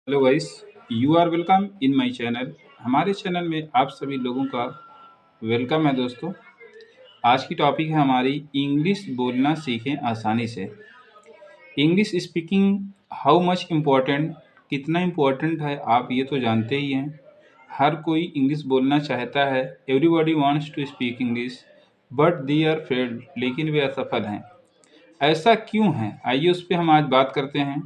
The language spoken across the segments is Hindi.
Hello guys, you are welcome in my channel. हमारे चैनल में आप सभी लोगों का वेलकम है दोस्तों। आज की टॉपिक है हमारी इंग्लिश बोलना सीखें आसानी से। English speaking how much important, कितना इम्पोर्टेंट है आप ये तो जानते ही हैं। हर कोई इंग्लिश बोलना चाहता है, everybody wants to speak English but they are failed, लेकिन वे असफल हैं। ऐसा क्यों है, आइए उस पर हम आज बात करते हैं।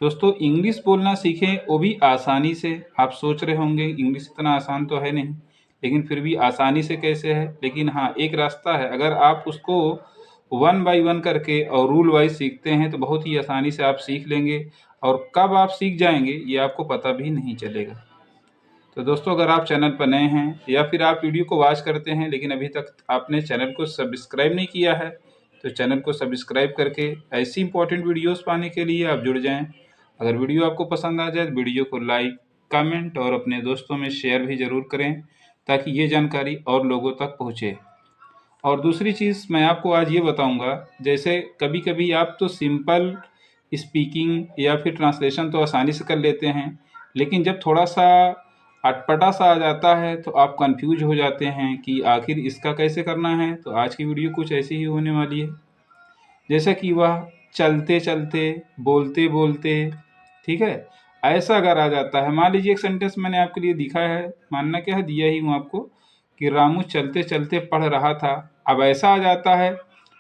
दोस्तों, इंग्लिश बोलना सीखें वो भी आसानी से। आप सोच रहे होंगे इंग्लिश इतना आसान तो है नहीं, लेकिन फिर भी आसानी से कैसे है। लेकिन हाँ, एक रास्ता है। अगर आप उसको वन बाय वन करके और रूल वाइज सीखते हैं तो बहुत ही आसानी से आप सीख लेंगे, और कब आप सीख जाएंगे ये आपको पता भी नहीं चलेगा। तो दोस्तों, अगर आप चैनल पर नए हैं या फिर आप वीडियो को वॉच करते हैं लेकिन अभी तक आपने चैनल को सब्सक्राइब नहीं किया है, तो चैनल को सब्सक्राइब करके ऐसी इंपॉर्टेंट वीडियोस पाने के लिए आप जुड़ जाएं। अगर वीडियो आपको पसंद आ जाए तो वीडियो को लाइक, कमेंट और अपने दोस्तों में शेयर भी ज़रूर करें, ताकि ये जानकारी और लोगों तक पहुँचे। और दूसरी चीज़ मैं आपको आज ये बताऊंगा, जैसे कभी कभी आप तो सिंपल स्पीकिंग या फिर ट्रांसलेशन तो आसानी से कर लेते हैं, लेकिन जब थोड़ा सा अटपटा सा आ जाता है तो आप कंफ्यूज हो जाते हैं कि आखिर इसका कैसे करना है। तो आज की वीडियो कुछ ऐसी ही होने वाली है, जैसे कि वह चलते चलते, बोलते बोलते, ठीक है, ऐसा अगर आ जाता है। मान लीजिए एक सेंटेंस मैंने आपके लिए दिखा है, मानना क्या है, दिया ही हूँ आपको कि रामू चलते चलते पढ़ रहा था। अब ऐसा आ जाता है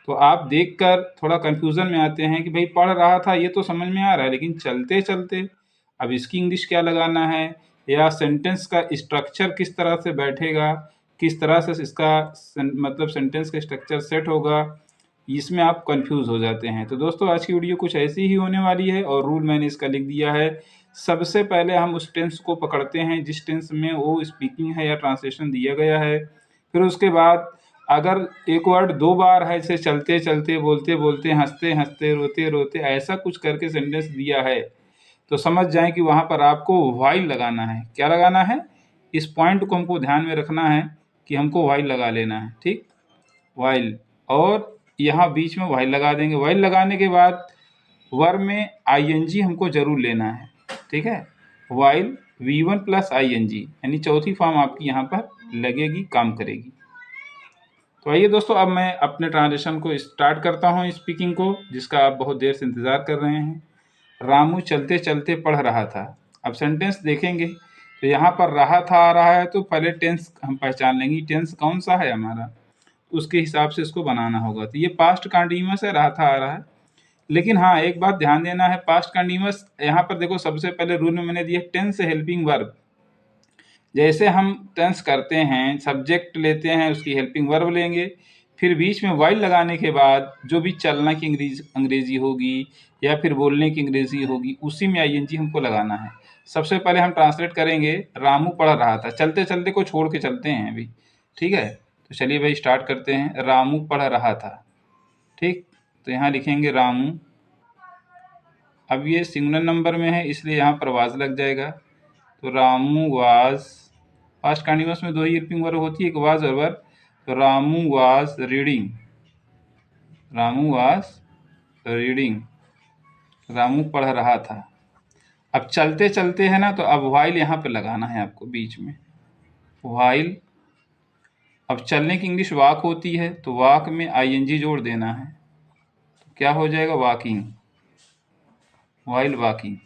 तो आप देखकर थोड़ा कंफ्यूजन में आते हैं कि भाई पढ़ रहा था ये तो समझ में आ रहा है, लेकिन चलते चलते अब इसकी इंग्लिश क्या लगाना है, या सेंटेंस का स्ट्रक्चर किस तरह से बैठेगा, किस तरह से इसका मतलब सेंटेंस का स्ट्रक्चर सेट होगा, इसमें आप कंफ्यूज हो जाते हैं। तो दोस्तों, आज की वीडियो कुछ ऐसी ही होने वाली है और रूल मैंने इसका लिख दिया है। सबसे पहले हम उस टेंस को पकड़ते हैं जिस टेंस में वो स्पीकिंग है या ट्रांसलेशन दिया गया है। फिर उसके बाद अगर एक वर्ड दो बार है, जैसे चलते चलते, बोलते बोलते, हंसते हंसते, रोते रोते, ऐसा कुछ करके सेंटेंस दिया है, तो समझ जाएं कि वहाँ पर आपको व्हाइल लगाना है। क्या लगाना है, इस पॉइंट को हमको ध्यान में रखना है कि हमको व्हाइल लगा लेना है। ठीक, व्हाइल, और यहाँ बीच में व्हाइल लगा देंगे। व्हाइल लगाने के बाद वर्ब में आईएनजी हमको जरूर लेना है। ठीक है, व्हाइल V1 प्लस आईएनजी, यानी चौथी फॉर्म आपकी यहाँ पर लगेगी, काम करेगी। तो आइए दोस्तों, अब मैं अपने ट्रांसलेशन को स्टार्ट करता हूँ, स्पीकिंग को, जिसका आप बहुत देर से इंतज़ार कर रहे हैं। रामू चलते चलते पढ़ रहा था। अब सेंटेंस देखेंगे तो यहाँ पर रहा था आ रहा है, तो पहले टेंस हम पहचान लेंगे टेंस कौन सा है हमारा, उसके हिसाब से इसको बनाना होगा। तो ये पास्ट कंटीन्यूअस है, रहा था आ रहा है। लेकिन हाँ, एक बात ध्यान देना है, पास्ट कंटीन्यूअस यहाँ पर देखो, सबसे पहले रूल में मैंने दिया टेंस हेल्पिंग वर्ब। जैसे हम टेंस करते हैं, सब्जेक्ट लेते हैं, उसकी हेल्पिंग वर्ब लेंगे, फिर बीच में वाइल लगाने के बाद जो भी चलना की अंग्रेजी होगी या फिर बोलने की अंग्रेजी होगी, उसी में आईएनजी हमको लगाना है। सबसे पहले हम ट्रांसलेट करेंगे, रामू पढ़ रहा था। चलते चलते को छोड़ के चलते हैं अभी, ठीक है। तो चलिए भाई स्टार्ट करते हैं। रामू पढ़ रहा था, ठीक। तो यहाँ लिखेंगे रामू। अब ये सिंगुलर नंबर में है इसलिए यहाँ पर वाज लग जाएगा। तो रामू वाज, पास्ट कंटीन्यूअस में दो ही हेल्पिंग वर्ब होती है, एक वाज और वर्ब। तो Ramu was reading, Ramu was reading, Ramu पढ़ रहा था। अब चलते चलते है ना, तो अब व्हाइल यहाँ पे लगाना है आपको बीच में, व्हाइल। अब चलने की इंग्लिश वॉक होती है, तो वॉक में आईएनजी जोड़ देना है, तो क्या हो जाएगा, वॉकिंग, व्हाइल वॉकिंग।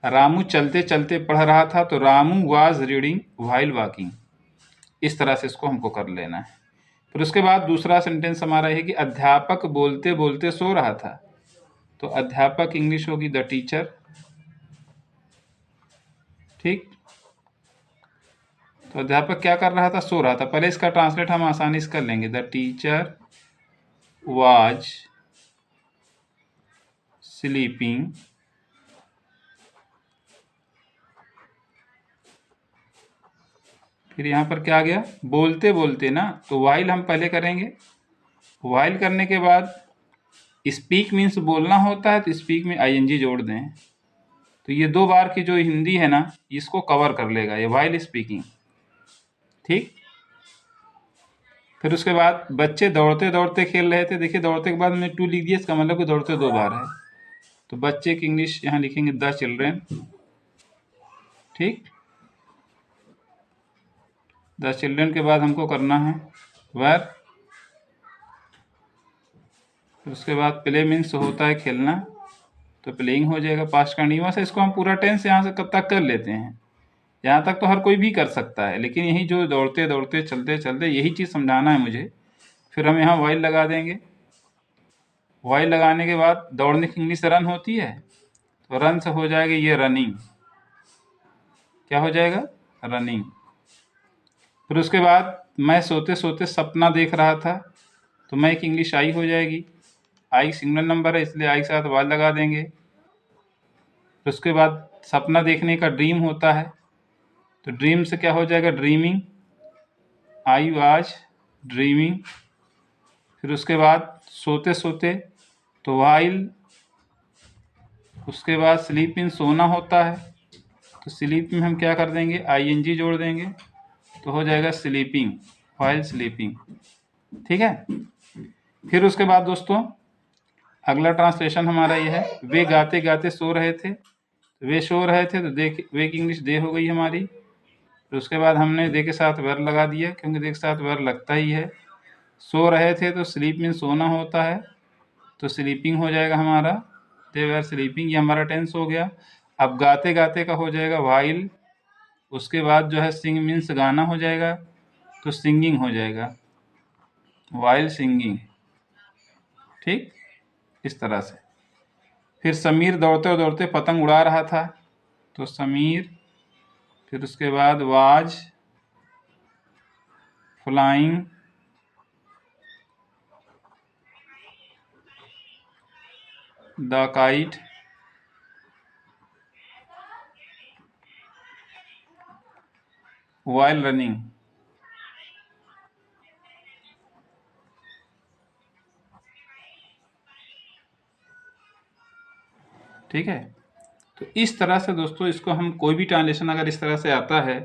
रामू चलते चलते पढ़ रहा था, तो Ramu was reading while walking. इस तरह से इसको हमको कर लेना है। फिर उसके बाद दूसरा सेंटेंस हमारा है कि अध्यापक बोलते बोलते सो रहा था। तो अध्यापक इंग्लिश होगी द टीचर, ठीक। तो अध्यापक क्या कर रहा था, सो रहा था। पहले इसका ट्रांसलेट हम आसानी से कर लेंगे, द टीचर वाज स्लीपिंग, फिर यहाँ पर क्या आ गया, बोलते बोलते ना, तो व्हाइल हम पहले करेंगे। व्हाइल करने के बाद स्पीक मीन्स बोलना होता है, तो स्पीक में आईएनजी जोड़ दें। तो ये दो बार की जो हिंदी है ना, इसको कवर कर लेगा ये व्हाइल स्पीकिंग, ठीक। फिर उसके बाद बच्चे दौड़ते दौड़ते खेल रहे थे। देखिए, दौड़ते के बाद मैंने टू लिख दिया, इसका मतलब कि दौड़ते दो बार है। तो बच्चे की इंग्लिश यहाँ लिखेंगे द चिल्ड्रेन, ठीक। द चिल्ड्रन के बाद हमको करना है वेर, फिर उसके बाद प्ले मीन्स होता है खेलना, तो प्लेइंग हो जाएगा पास्ट कंटिन्यूअस है। इसको हम पूरा टेंस यहाँ से कब तक कर लेते हैं, यहाँ तक तो हर कोई भी कर सकता है, लेकिन यही जो दौड़ते दौड़ते चलते चलते यही चीज़ समझाना है मुझे। फिर हम यहाँ वाइल लगा देंगे। वाइल लगाने के बाद दौड़ने की इंग्लिश रन होती है, तो रन से हो जाएगा ये रनिंग। क्या हो जाएगा? रनिंग। फिर उसके बाद मैं सोते सोते सपना देख रहा था, तो मैं एक इंग्लिश आई हो जाएगी। आई सिंगल नंबर है इसलिए आई के साथ वाइल लगा देंगे। फिर उसके बाद सपना देखने का ड्रीम होता है, तो ड्रीम से क्या हो जाएगा? ड्रीमिंग। I was dreaming. फिर उसके बाद सोते सोते, तो वाइल। उसके बाद स्लीप इन सोना होता है, तो स्लीप में हम क्या कर देंगे? आईएनजी जोड़ देंगे, तो हो जाएगा स्लीपिंग, वाइल स्लीपिंग। ठीक है। फिर उसके बाद दोस्तों अगला ट्रांसलेशन हमारा ये है, वे गाते गाते सो रहे थे। वे सो रहे थे, तो देख वे की इंग्लिश दे हो गई हमारी। फिर उसके बाद हमने दे के साथ वर लगा दिया, क्योंकि दे के साथ वर लगता ही है। सो रहे थे, तो स्लीप मीन सोना होता है, तो स्लीपिंग हो जाएगा हमारा। दे वर स्लीपिंग, ये हमारा टेंस हो गया। अब गाते गाते का हो जाएगा वाइल। उसके बाद जो है सिंग मीन्स गाना हो जाएगा, तो सिंगिंग हो जाएगा, वाइल सिंगिंग। ठीक, इस तरह से। फिर समीर दौड़ते दौड़ते पतंग उड़ा रहा था, तो समीर। फिर उसके बाद was flying the kite. While running. ठीक है। तो इस तरह से दोस्तों इसको हम कोई भी ट्रांसलेशन अगर इस तरह से आता है,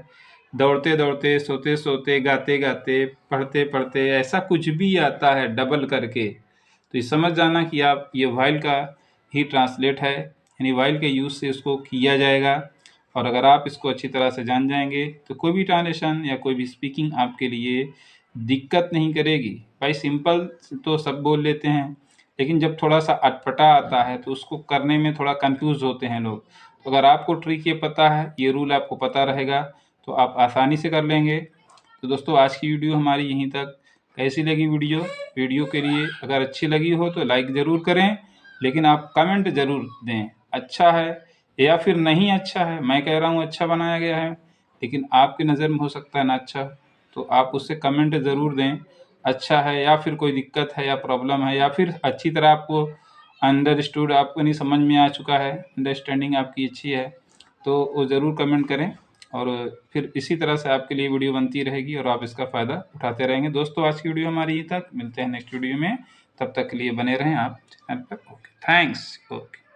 दौड़ते दौड़ते, सोते सोते, गाते गाते, पढ़ते पढ़ते, ऐसा कुछ भी आता है डबल करके, तो ये समझ जाना कि आप ये वाइल का ही ट्रांसलेट है, यानी वाइल के यूज़ से इसको किया जाएगा। और अगर आप इसको अच्छी तरह से जान जाएंगे तो कोई भी ट्रांसलेशन या कोई भी स्पीकिंग आपके लिए दिक्कत नहीं करेगी। भाई सिंपल तो सब बोल लेते हैं, लेकिन जब थोड़ा सा अटपटा आता है तो उसको करने में थोड़ा कंफ्यूज होते हैं लोग। तो अगर आपको ट्रिक ये पता है, ये रूल आपको पता रहेगा, तो आप आसानी से कर लेंगे। तो दोस्तों आज की वीडियो हमारी यहीं तक। कैसी लगी वीडियो के लिए अगर अच्छी लगी हो तो लाइक ज़रूर करें, लेकिन आप कमेंट ज़रूर दें अच्छा है या फिर नहीं अच्छा है। मैं कह रहा हूँ अच्छा बनाया गया है, लेकिन आपकी नज़र में हो सकता है ना अच्छा, तो आप उससे कमेंट ज़रूर दें अच्छा है, या फिर कोई दिक्कत है या प्रॉब्लम है, या फिर अच्छी तरह आपको अंडरस्टूड, आपको नहीं समझ में आ चुका है, अंडरस्टैंडिंग आपकी अच्छी है, तो वो ज़रूर कमेंट करें। और फिर इसी तरह से आपके लिए वीडियो बनती रहेगी और आप इसका फ़ायदा उठाते रहेंगे। दोस्तों आज की वीडियो हमारी यहीं तक, मिलते हैं नेक्स्ट वीडियो में, तब तक के लिए बने रहें आप चैनल पर। Okay, thanks. ओके।